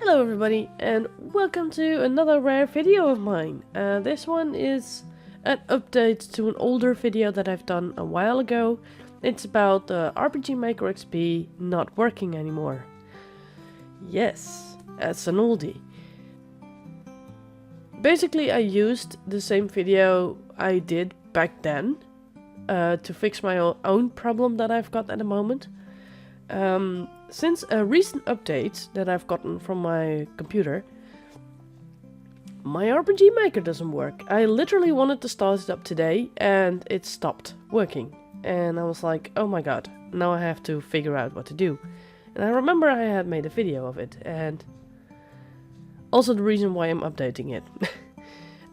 Hello everybody and welcome to another rare video of mine. This one is an update to an older video that I've done a while ago. It's about the RPG Maker XP not working anymore. Yes, that's an oldie. Basically I used the same video I did back then to fix my own problem that I've got at the moment. Since a recent update that I've gotten from my computer, my RPG Maker doesn't work. I literally wanted to start it up today and it stopped working. And I was like, oh my god, now I have to figure out what to do. And I remember I had made a video of it, and also the reason why I'm updating it.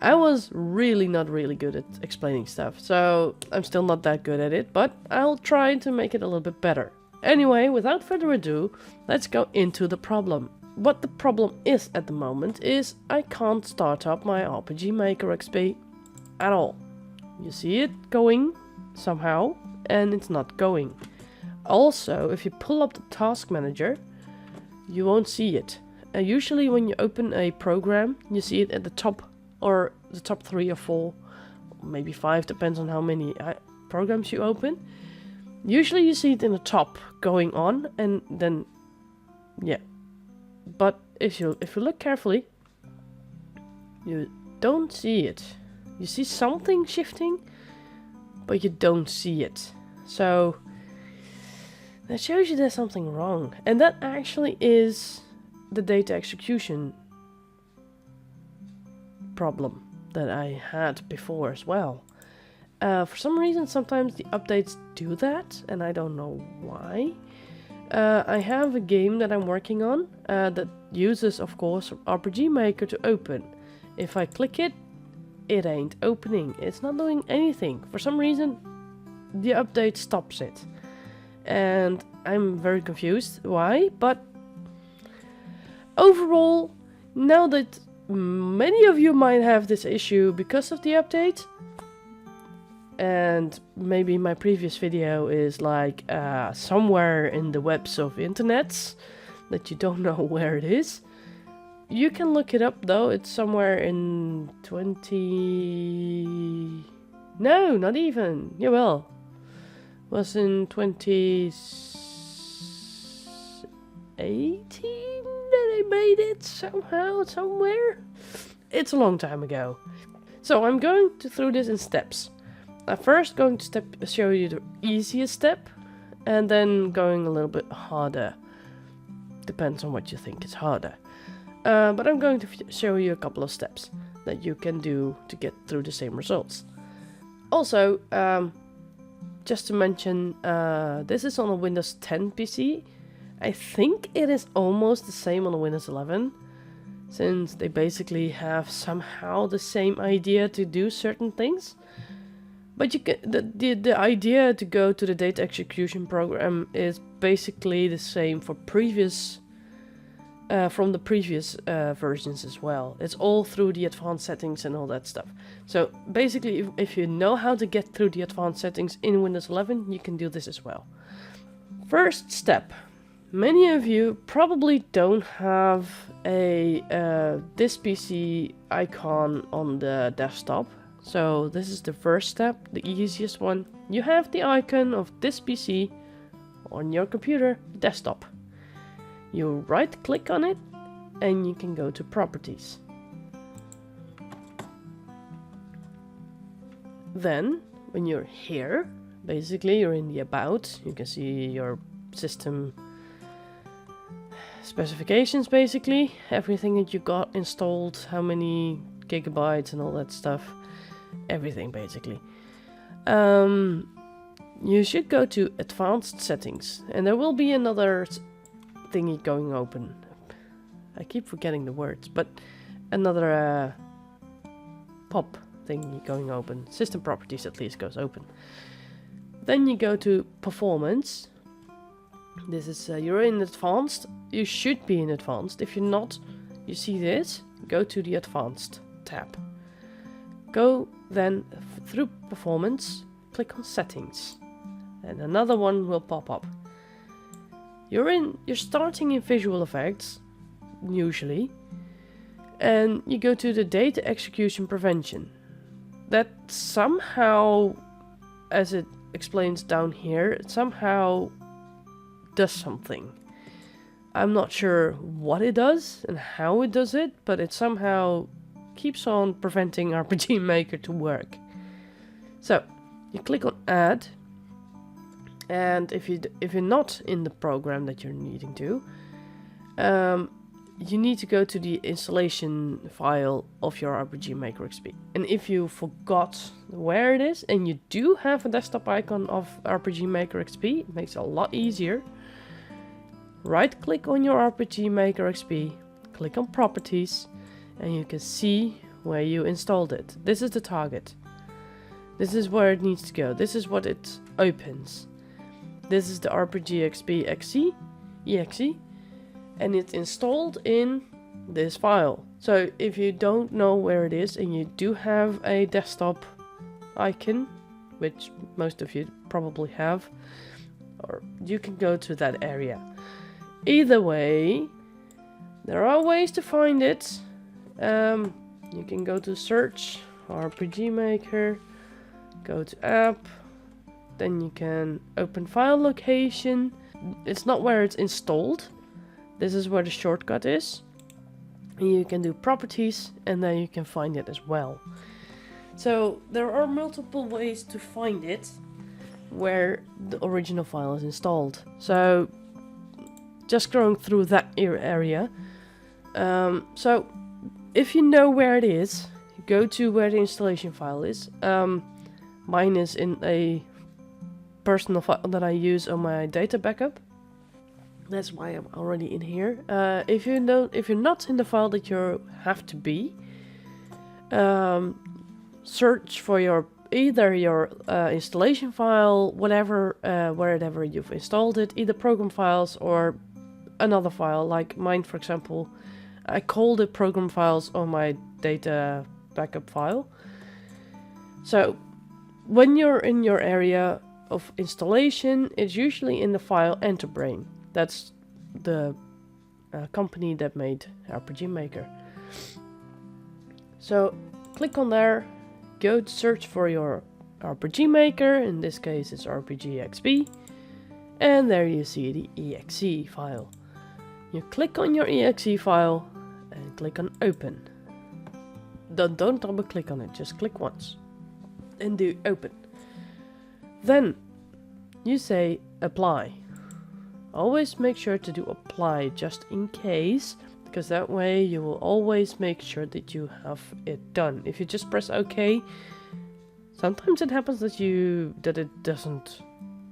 I was really not really good at explaining stuff, so I'm still not that good at it, but I'll try to make it a little bit better. Anyway, without further ado, let's go into the problem. What the problem is at the moment is I can't start up my RPG Maker XP at all. You see it going somehow, and it's not going. Also, if you pull up the task manager, you won't see it. Usually when you open a program, you see it at the top, or the top 3 or 4, maybe 5, depends on how many programs you open. Usually you see it in the top going on, and then yeah. But if you look carefully, you don't see it. You see something shifting, but you don't see it. So that shows you there's something wrong, and that actually is the data execution problem that I had before as well. For some reason, sometimes the updates do that, and I don't know why. I have a game that I'm working on that uses, of course, RPG Maker to open. If I click it, it ain't opening. It's not doing anything. For some reason, the update stops it. And I'm very confused why, but overall, now that many of you might have this issue because of the update, and maybe my previous video is like somewhere in the webs of internets that you don't know where it is. You can look it up though. It's somewhere in 20... No, not even. Yeah, well, it was in 2018 that I made it somehow, somewhere. It's a long time ago. So I'm going through this in steps. I'm first going to show you the easiest step, and then going a little bit harder. Depends on what you think is harder. But I'm going to show you a couple of steps that you can do to get through the same results. Also, just to mention, this is on a Windows 10 PC. I think it is almost the same on a Windows 11, since they basically have somehow the same idea to do certain things. But you can, the idea to go to the data execution program is basically the same for previous, from the previous versions as well. It's all through the advanced settings and all that stuff. So basically, if you know how to get through the advanced settings in Windows 11, you can do this as well. First step. Many of you probably don't have a this PC icon on the desktop. So this is the first step, the easiest one. You have the icon of this PC on your computer desktop. You right click on it and you can go to properties. Then when you're here, basically you're in the about, you can see your system specifications, basically everything that you got installed, how many gigabytes and all that stuff. Everything basically. You should go to advanced settings, and there will be another thingy going open. I keep forgetting the words, but another pop thingy going open. System properties at least goes open. Then you go to performance. This is you're in advanced. You should be in advanced. If you're not, you see this, go to the advanced tab. Go then through performance, click on settings, and another one will pop up. You're starting in visual effects, usually. And you go to the data execution prevention. That somehow, as it explains down here, it somehow does something. I'm not sure what it does and how it does it, but it somehow keeps on preventing RPG Maker to work. So you click on add, and if you're not in the program that you're needing to, you need to go to the installation file of your RPG Maker XP. And if you forgot where it is and you do have a desktop icon of RPG Maker XP, it makes it a lot easier. Right click on your RPG Maker XP, click on properties, and you can see where you installed it. This is the target. This is where it needs to go. This is what it opens. This is the RPG XP exe, and it's installed in this file. So if you don't know where it is and you do have a desktop icon, which most of you probably have, or you can go to that area. Either way, there are ways to find it. You can go to search RPG Maker, go to app, then you can open file location. It's not where it's installed. This is where the shortcut is. And you can do properties, and then you can find it as well. So there are multiple ways to find it where the original file is installed. So just going through that area. So if you know where it is, go to where the installation file is. Mine is in a personal file that I use on my data backup. That's why I'm already in here. If you're not in the file that you have to be, search for either your installation file, whatever, wherever you've installed it, either program files or another file. Like mine, for example, I called it program files on my data backup file. So when you're in your area of installation, it's usually in the file Enterbrain. That's the company that made RPG Maker. So click on there, go to search for your RPG Maker. In this case it's RPG XP, and there you see the exe file. You click on your exe file and click on open. Don't double click on it, just click once and do open. Then you say apply. Always make sure to do apply just in case, because that way you will always make sure that you have it done. If you just press OK, sometimes it happens that it doesn't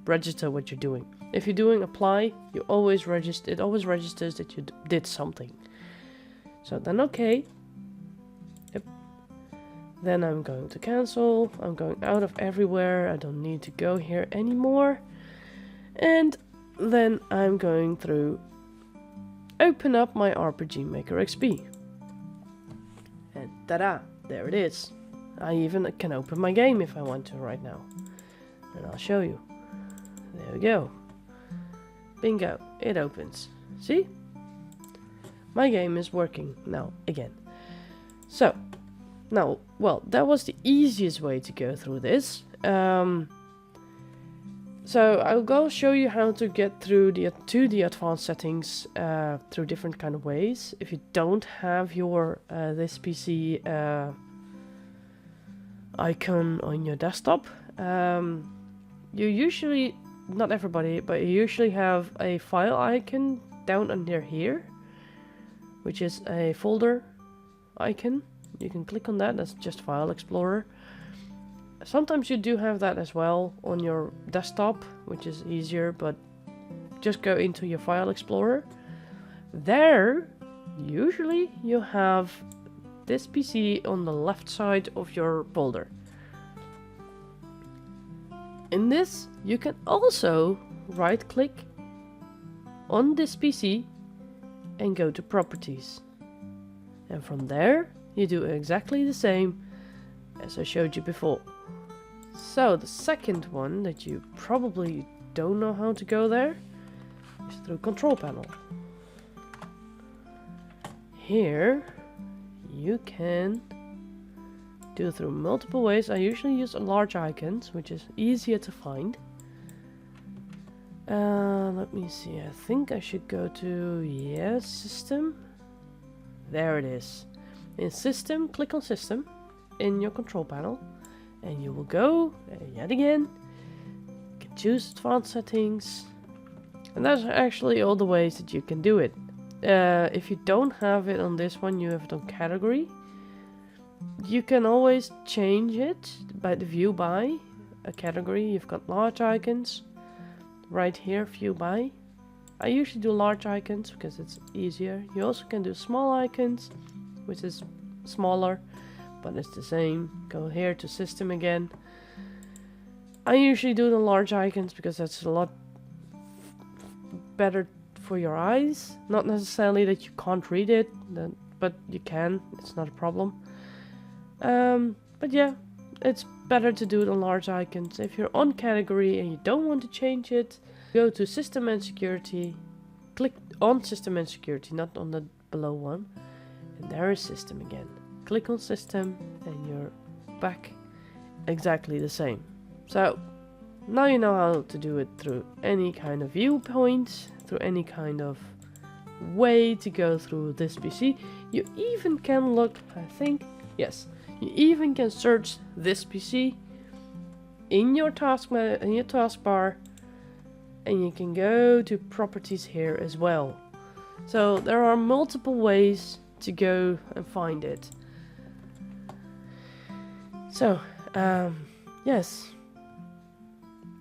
register what you're doing. If you're doing apply, it always registers that you did something. So then OK. Yep. Then I'm going to cancel. I'm going out of everywhere. I don't need to go here anymore. And then I'm going through open up my RPG Maker XP. And ta-da, there it is. I even can open my game if I want to right now. And I'll show you. There we go. Bingo, it opens. See? My game is working now again. So, now, well, that was the easiest way to go through this. So I'll go show you how to get through to the advanced settings through different kind of ways. If you don't have your this PC icon on your desktop, you usually, not everybody, but you usually have a file icon down under here, which is a folder icon. You can click on that. That's just File Explorer. Sometimes you do have that as well on your desktop, which is easier, but just go into your File Explorer. There, usually you have this PC on the left side of your folder. In this, you can also right-click on this PC and go to Properties. And from there, you do exactly the same as I showed you before. So the second one that you probably don't know how to go there is through Control Panel. here you can do it through multiple ways. I usually use large icons, which is easier to find. Let me see, I think I should go to, system. There it is. In system, click on system in your control panel, and you will go, yet again, you can choose advanced settings. And that's actually all the ways that you can do it. If you don't have it on this one, you have it on category. You can always change it by the view by a category. You've got large icons. Right here, view by. I usually do large icons because it's easier. You also can do small icons, which is smaller, but it's the same. Go here to system again. I usually do the large icons because that's a lot better for your eyes. Not necessarily that you can't read it, but you can. It's not a problem. But yeah, it's better to do the large icons. If you're on category and you don't want to change it, go to system and security, click on system and security, not on the below one, and there is system again. Click on system and you're back exactly the same. So now you know how to do it through any kind of viewpoint, through any kind of way to go through this PC. You even can look, I think, yes, you even can search this PC in your taskbar, and you can go to properties here as well. So there are multiple ways to go and find it. So yes,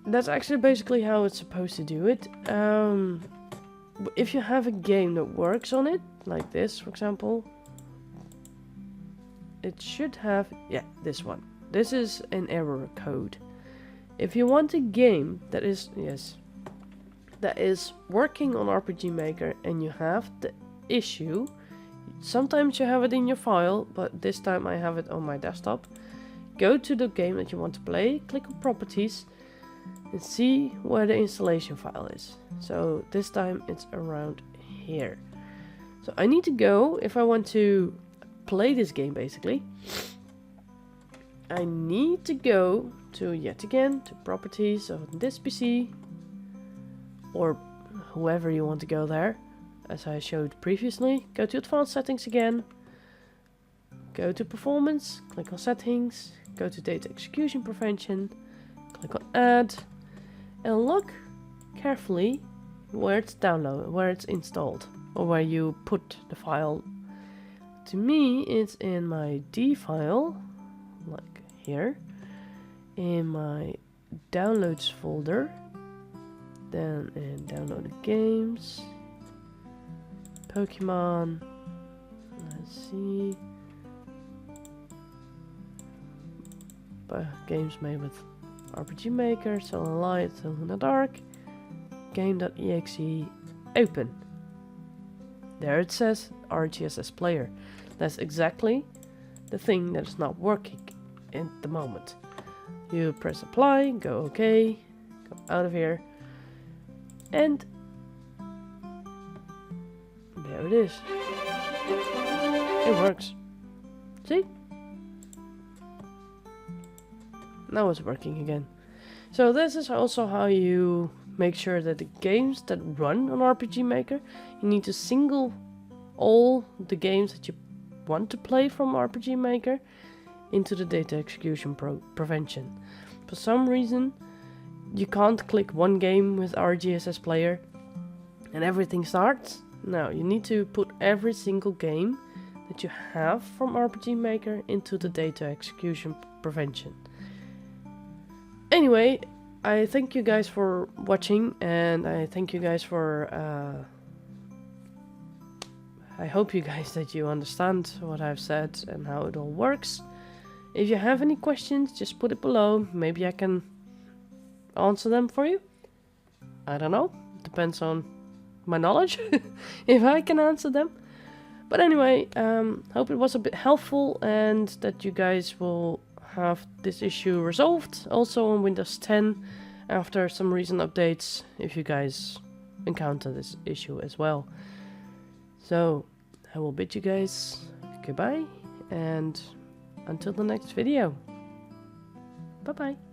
that's actually basically how it's supposed to do it. If you have a game that works on it, like this for example, it should have, yeah, this one. This is an error code. If you want a game that is, yes, that is working on RPG Maker and you have the issue, sometimes you have it in your file, but this time I have it on my desktop. Go to the game that you want to play, click on properties, and see where the installation file is. So this time it's around here. So I need to go, if I want to play this game basically, I need to go to, yet again, to properties of this PC, or whoever you want to go there, as I showed previously. Go to advanced settings again, go to performance, click on settings, go to data execution prevention, click on add, and look carefully where it's downloaded, where it's installed, or where you put the file. To me, it's in my D file, like here, in my downloads folder, then in downloaded games, Pokemon, let's see, games made with RPG Maker, Solar Light, Solar Dark, game.exe, open. There it says RGSS Player. That's exactly the thing that is not working at the moment. You press apply, go OK, go out of here, and there it is. It works. See? Now it's working again. So this is also how you make sure that the games that run on RPG Maker, you need to single all the games that you want to play from RPG Maker into the data execution prevention. For some reason, you can't click one game with RGSS Player and everything starts. No, you need to put every single game that you have from RPG Maker into the data execution prevention. Anyway, I thank you guys for watching, and I thank you guys for I hope you guys that you understand what I've said and how it all works. If you have any questions, just put it below. Maybe I can answer them for you. I don't know. Depends on my knowledge. If I can answer them. But anyway, hope it was a bit helpful and that you guys will have this issue resolved. Also on Windows 10 after some recent updates, if you guys encounter this issue as well. So, I will bid you guys goodbye, and until the next video. Bye bye.